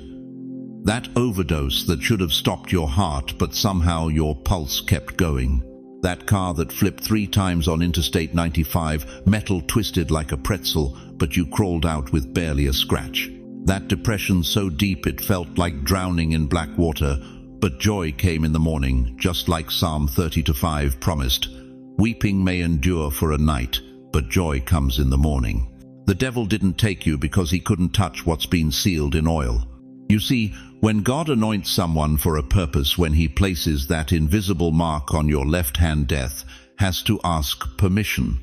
That overdose that should have stopped your heart, but somehow your pulse kept going. That car that flipped 3 times on Interstate 95, metal twisted like a pretzel, but you crawled out with barely a scratch. That depression so deep it felt like drowning in black water, but joy came in the morning, just like Psalm 30:5 promised. Weeping may endure for a night, but joy comes in the morning. The devil didn't take you because he couldn't touch what's been sealed in oil. You see, when God anoints someone for a purpose, when he places that invisible mark on your left hand, death has to ask permission.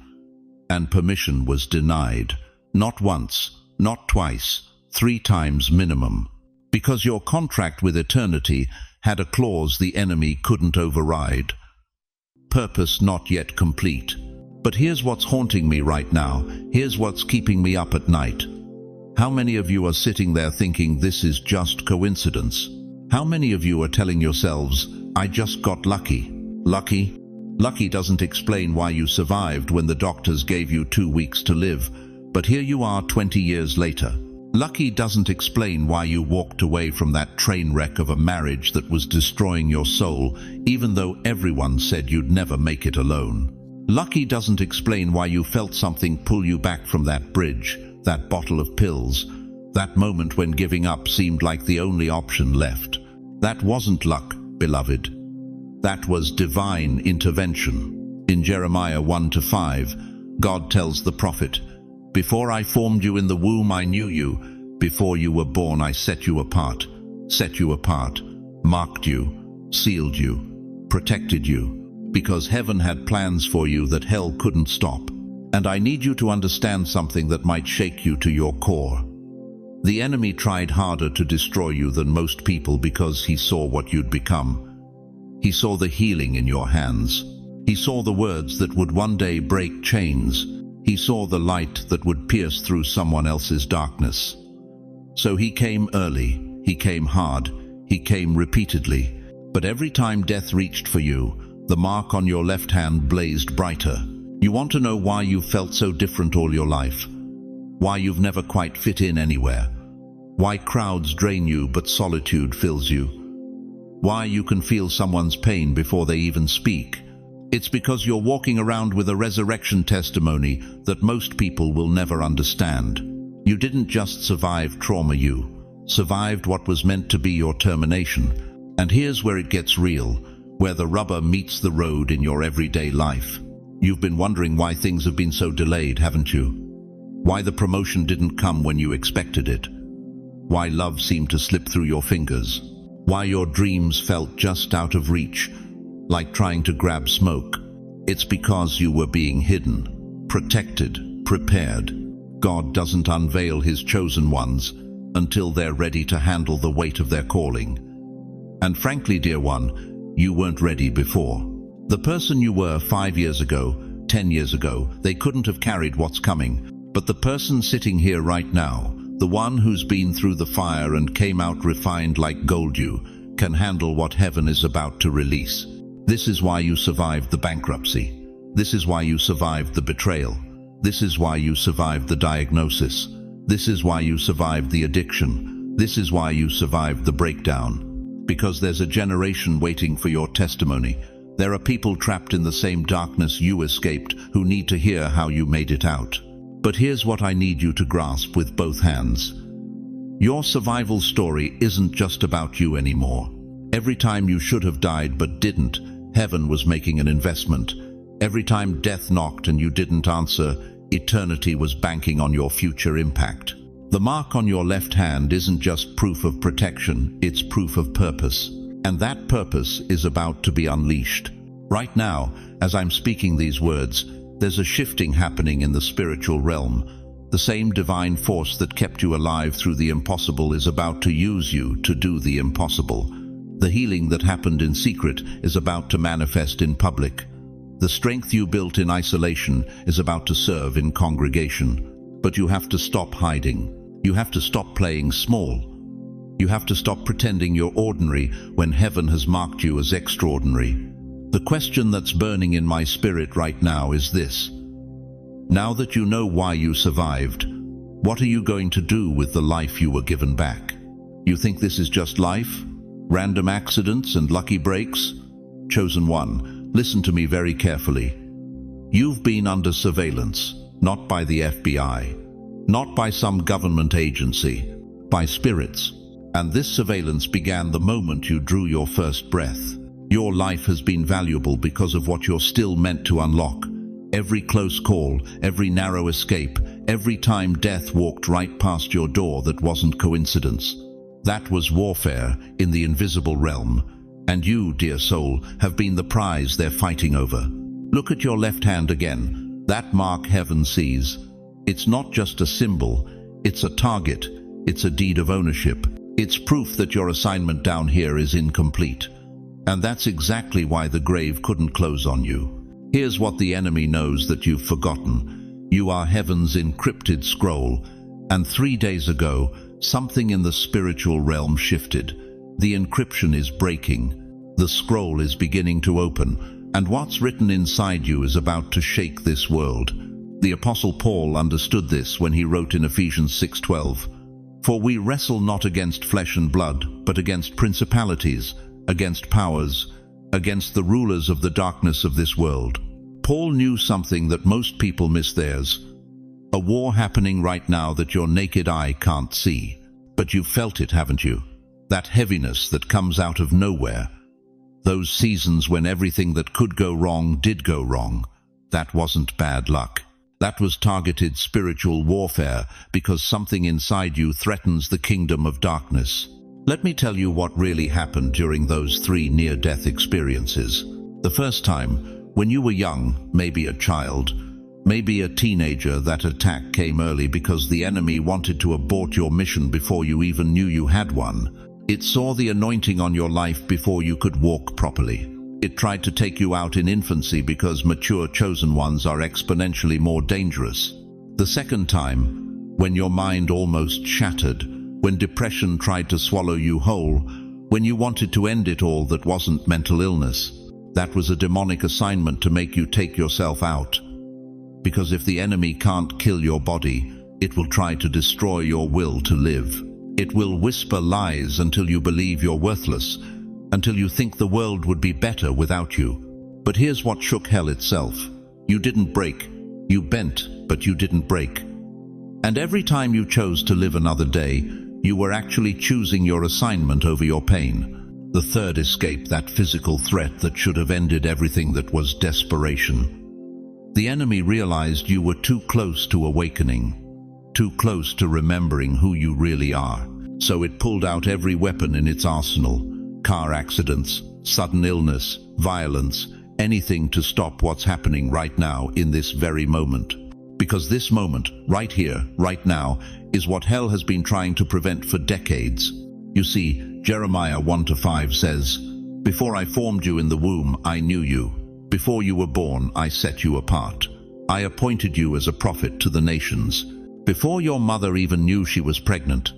And permission was denied. Not once, not twice, 3 times minimum. Because your contract with eternity had a clause the enemy couldn't override. Purpose not yet complete. But here's what's haunting me right now. Here's what's keeping me up at night. How many of you are sitting there thinking this is just coincidence? How many of you are telling yourselves, I just got lucky? Lucky? Lucky doesn't explain why you survived when the doctors gave you 2 weeks to live, but here you are 20 years later. Lucky doesn't explain why you walked away from that train wreck of a marriage that was destroying your soul, even though everyone said you'd never make it alone. Lucky doesn't explain why you felt something pull you back from that bridge, that bottle of pills, that moment when giving up seemed like the only option left. That wasn't luck, beloved. That was divine intervention. In Jeremiah 1-5, God tells the prophet, "Before I formed you in the womb, I knew you. Before you were born, I set you apart, marked you, sealed you, protected you, because heaven had plans for you that hell couldn't stop. And I need you to understand something that might shake you to your core. The enemy tried harder to destroy you than most people because he saw what you'd become. He saw the healing in your hands. He saw the words that would one day break chains. He saw the light that would pierce through someone else's darkness. So he came early, he came hard, he came repeatedly. But every time death reached for you, the mark on your left hand blazed brighter. You want to know why you felt so different all your life? Why you've never quite fit in anywhere? Why crowds drain you but solitude fills you? Why you can feel someone's pain before they even speak? It's because you're walking around with a resurrection testimony that most people will never understand. You didn't just survive trauma, you survived what was meant to be your termination. And here's where it gets real, where the rubber meets the road in your everyday life. You've been wondering why things have been so delayed, haven't you? Why the promotion didn't come when you expected it? Why love seemed to slip through your fingers? Why your dreams felt just out of reach, like trying to grab smoke? It's because you were being hidden, protected, prepared. God doesn't unveil his chosen ones until they're ready to handle the weight of their calling. And frankly, dear one, you weren't ready before. The person you were 5 years ago, 10 years ago, they couldn't have carried what's coming But the person sitting here right now, the one who's been through the fire and came out refined like gold, you can handle what heaven is about to release. This is why you survived the bankruptcy. This is why you survived the betrayal. This is why you survived the diagnosis. This is why you survived the addiction. This is why you survived the breakdown. Because there's a generation waiting for your testimony. There are people trapped in the same darkness you escaped who need to hear how you made it out. But here's what I need you to grasp with both hands. Your survival story isn't just about you anymore. Every time you should have died but didn't, heaven was making an investment. Every time death knocked and you didn't answer, eternity was banking on your future impact. The mark on your left hand isn't just proof of protection, it's proof of purpose. And that purpose is about to be unleashed. Right now, as I'm speaking these words, there's a shifting happening in the spiritual realm. The same divine force that kept you alive through the impossible is about to use you to do the impossible. The healing that happened in secret is about to manifest in public. The strength you built in isolation is about to serve in congregation. But you have to stop hiding. You have to stop playing small. You have to stop pretending you're ordinary when heaven has marked you as extraordinary. The question that's burning in my spirit right now is this. Now that you know why you survived, what are you going to do with the life you were given back? You think this is just life? Random accidents and lucky breaks? Chosen one, listen to me very carefully. You've been under surveillance, not by the FBI, not by some government agency, by spirits. And this surveillance began the moment you drew your first breath. Your life has been valuable because of what you're still meant to unlock. Every close call, every narrow escape, every time death walked right past your door that wasn't coincidence. That was warfare in the invisible realm. And you, dear soul, have been the prize they're fighting over. Look at your left hand again. That mark heaven sees. It's not just a symbol, it's a target, it's a deed of ownership. It's proof that your assignment down here is incomplete. And that's exactly why the grave couldn't close on you. Here's what the enemy knows that you've forgotten. You are heaven's encrypted scroll. And 3 days ago, something in the spiritual realm shifted. The encryption is breaking. The scroll is beginning to open. And what's written inside you is about to shake this world. The Apostle Paul understood this when he wrote in Ephesians 6:12. For we wrestle not against flesh and blood, but against principalities, against powers, against the rulers of the darkness of this world. Paul knew something that most people miss theirs. A war happening right now that your naked eye can't see. But you've felt it, haven't you? That heaviness that comes out of nowhere. Those seasons when everything that could go wrong did go wrong. That wasn't bad luck. That was targeted spiritual warfare because something inside you threatens the kingdom of darkness. Let me tell you what really happened during those 3 near-death experiences. The first time, when you were young, maybe a child, maybe a teenager, that attack came early because the enemy wanted to abort your mission before you even knew you had one. It saw the anointing on your life before you could walk properly. It tried to take you out in infancy because mature chosen ones are exponentially more dangerous. The second time, when your mind almost shattered, when depression tried to swallow you whole, when you wanted to end it all that wasn't mental illness, that was a demonic assignment to make you take yourself out. Because if the enemy can't kill your body, it will try to destroy your will to live. It will whisper lies until you believe you're worthless, until you think the world would be better without you. But here's what shook hell itself. You didn't break. You bent, but you didn't break. And every time you chose to live another day, you were actually choosing your assignment over your pain. The third escape, that physical threat that should have ended everything, that was desperation. The enemy realized you were too close to awakening, too close to remembering who you really are. So it pulled out every weapon in its arsenal. Car accidents, sudden illness, violence, anything to stop what's happening right now in this very moment. Because this moment, right here, right now, is what hell has been trying to prevent for decades. You see, Jeremiah 1-5 says, "Before I formed you in the womb, I knew you. Before you were born, I set you apart." I appointed you as a prophet to the nations. Before your mother even knew she was pregnant,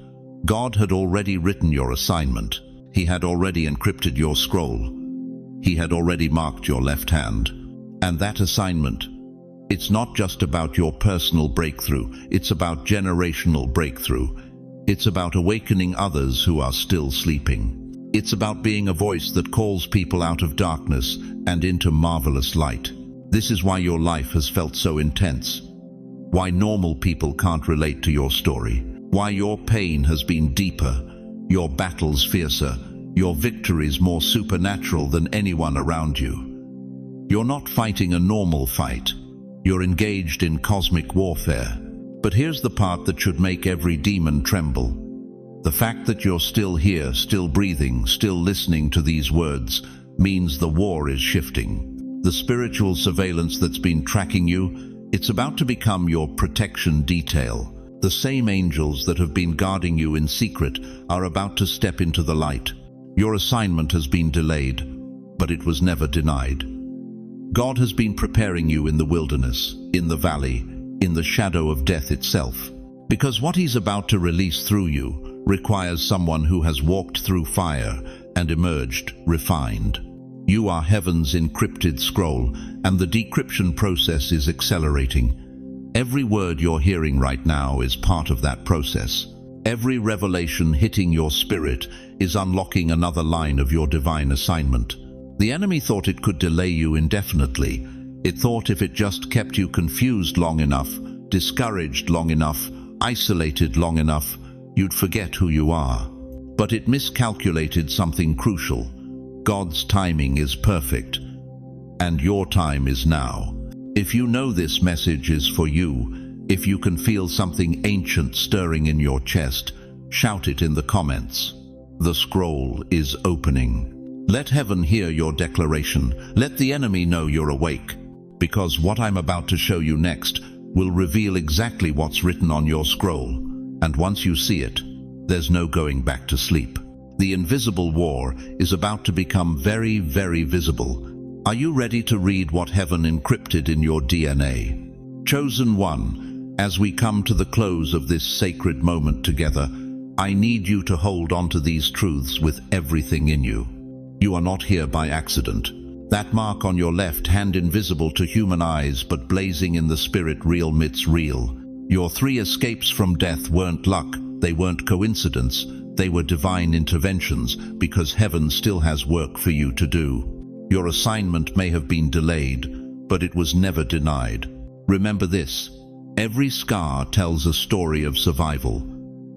God had already written your assignment. He had already encrypted your scroll. He had already marked your left hand. And that assignment, it's not just about your personal breakthrough, it's about generational breakthrough. It's about awakening others who are still sleeping. It's about being a voice that calls people out of darkness and into marvelous light. This is why your life has felt so intense. Why normal people can't relate to your story. Why your pain has been deeper, your battles fiercer, your victories more supernatural than anyone around you. You're not fighting a normal fight. You're engaged in cosmic warfare. But here's the part that should make every demon tremble. The fact that you're still here, still breathing, still listening to these words, means the war is shifting. The spiritual surveillance that's been tracking you, it's about to become your protection detail. The same angels that have been guarding you in secret are about to step into the light. Your assignment has been delayed, but it was never denied. God has been preparing you in the wilderness, in the valley, in the shadow of death itself. Because what He's about to release through you requires someone who has walked through fire and emerged refined. You are heaven's encrypted scroll, and the decryption process is accelerating. Every word you're hearing right now is part of that process. Every revelation hitting your spirit is unlocking another line of your divine assignment. The enemy thought it could delay you indefinitely. It thought if it just kept you confused long enough, discouraged long enough, isolated long enough, you'd forget who you are. But it miscalculated something crucial. God's timing is perfect, and your time is now. If you know this message is for you, if you can feel something ancient stirring in your chest, shout it in the comments. The scroll is opening. Let heaven hear your declaration. Let the enemy know you're awake. Because what I'm about to show you next will reveal exactly what's written on your scroll. And once you see it, there's no going back to sleep. The invisible war is about to become very, very visible. Are you ready to read what heaven encrypted in your DNA? Chosen one, as we come to the close of this sacred moment together, I need you to hold on to these truths with everything in you. You are not here by accident. That mark on your left hand, invisible to human eyes but blazing in the spirit realm, it's real. Your 3 escapes from death weren't luck, they weren't coincidence, they were divine interventions, because heaven still has work for you to do. Your assignment may have been delayed, but it was never denied. Remember this: every scar tells a story of survival.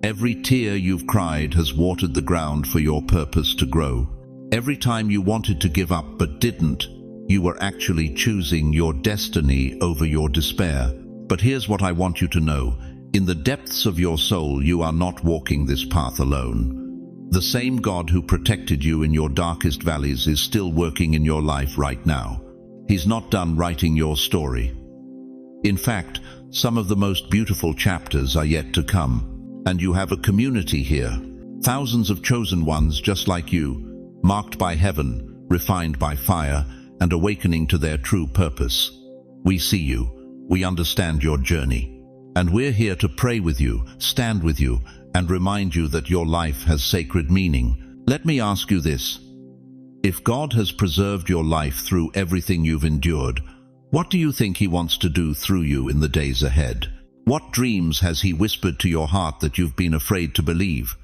Every tear you've cried has watered the ground for your purpose to grow. Every time you wanted to give up but didn't, you were actually choosing your destiny over your despair. But here's what I want you to know. In the depths of your soul, you are not walking this path alone. The same God who protected you in your darkest valleys is still working in your life right now. He's not done writing your story. In fact, some of the most beautiful chapters are yet to come. And you have a community here. Thousands of chosen ones just like you, marked by heaven, refined by fire, and awakening to their true purpose. We see you. We understand your journey. And we're here to pray with you, stand with you, and remind you that your life has sacred meaning. Let me ask you this. If God has preserved your life through everything you've endured, what do you think He wants to do through you in the days ahead? What dreams has He whispered to your heart that you've been afraid to believe?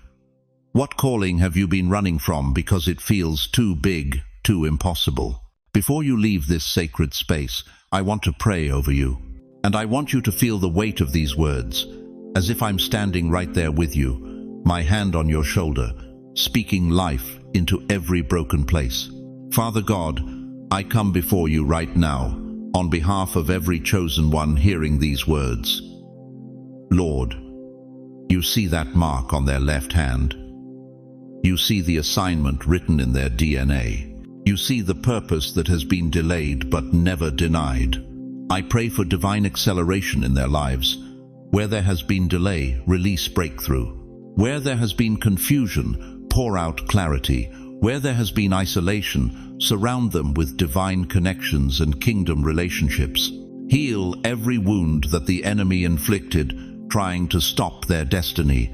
What calling have you been running from because it feels too big, too impossible? Before you leave this sacred space, I want to pray over you. And I want you to feel the weight of these words, as if I'm standing right there with you, my hand on your shoulder, speaking life into every broken place. Father God, I come before you right now, on behalf of every chosen one hearing these words. Lord, you see that mark on their left hand. You see the assignment written in their DNA. You see the purpose that has been delayed but never denied. I pray for divine acceleration in their lives. Where there has been delay, release breakthrough. Where there has been confusion, pour out clarity. Where there has been isolation, surround them with divine connections and kingdom relationships. Heal every wound that the enemy inflicted, trying to stop their destiny.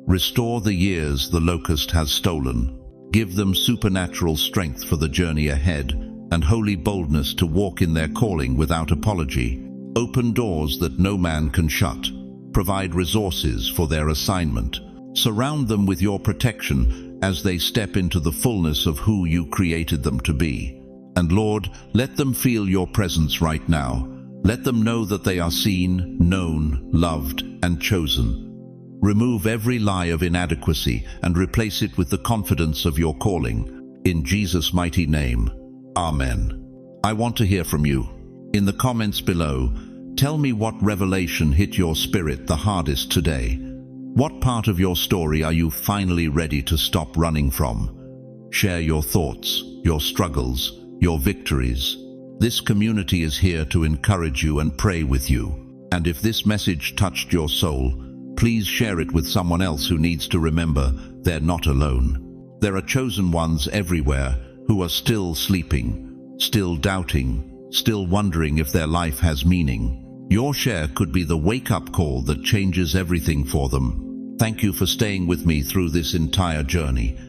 Restore the years the locust has stolen. Give them supernatural strength for the journey ahead, and holy boldness to walk in their calling without apology. Open doors that no man can shut. Provide resources for their assignment. Surround them with your protection as they step into the fullness of who you created them to be. And Lord, let them feel your presence right now. Let them know that they are seen, known, loved, and chosen. Remove every lie of inadequacy and replace it with the confidence of your calling. In Jesus' mighty name, Amen. I want to hear from you. In the comments below, tell me what revelation hit your spirit the hardest today. What part of your story are you finally ready to stop running from? Share your thoughts, your struggles, your victories. This community is here to encourage you and pray with you. And if this message touched your soul, please share it with someone else who needs to remember they're not alone. There are chosen ones everywhere who are still sleeping, still doubting, still wondering if their life has meaning. Your share could be the wake-up call that changes everything for them. Thank you for staying with me through this entire journey.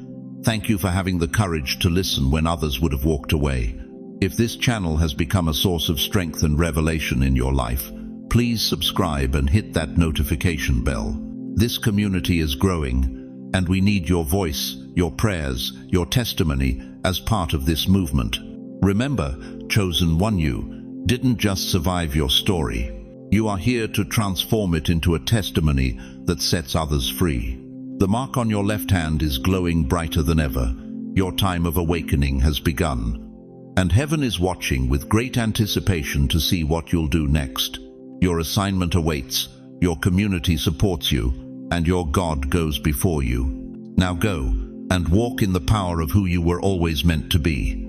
Thank you for having the courage to listen when others would have walked away. If this channel has become a source of strength and revelation in your life, please subscribe and hit that notification bell. This community is growing, and we need your voice, your prayers, your testimony as part of this movement. Remember, Chosen One, you didn't just survive your story. You are here to transform it into a testimony that sets others free. The mark on your left hand is glowing brighter than ever. Your time of awakening has begun. And heaven is watching with great anticipation to see what you'll do next. Your assignment awaits, your community supports you, and your God goes before you. Now go and walk in the power of who you were always meant to be.